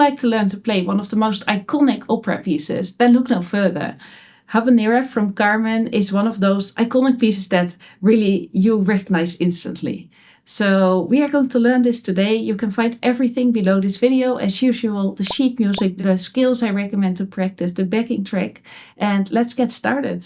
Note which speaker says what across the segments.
Speaker 1: like to learn to play one of the most iconic opera pieces, then look no further. Habanera from Carmen is one of those iconic pieces that really you recognize instantly. So we are going to learn this today. You can find everything below this video as usual, the sheet music, the skills I recommend to practice, the backing track, and let's get started.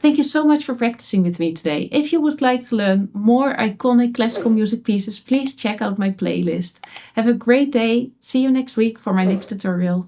Speaker 1: Thank you so much for practicing with me today. If you would like to learn more iconic classical music pieces, please check out my playlist. Have a great day. See you next week for my next tutorial.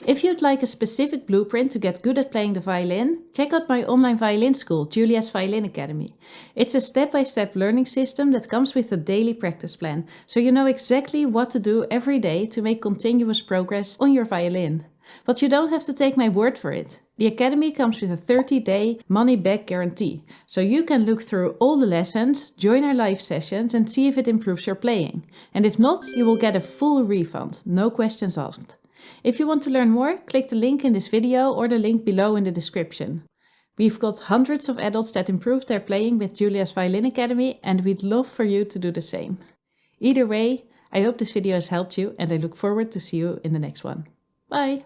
Speaker 1: If you'd like a specific blueprint to get good at playing the violin, check out my online violin school, Julia's Violin Academy. It's a step-by-step learning system that comes with a daily practice plan, so you know exactly what to do every day to make continuous progress on your violin. But you don't have to take my word for it. The Academy comes with a 30-day money-back guarantee, so you can look through all the lessons, join our live sessions and see if it improves your playing. And if not, you will get a full refund, no questions asked. If you want to learn more, click the link in this video or the link below in the description. We've got hundreds of adults that improved their playing with Julia's Violin Academy, and we'd love for you to do the same. Either way, I hope this video has helped you and I look forward to see you in the next one. Bye!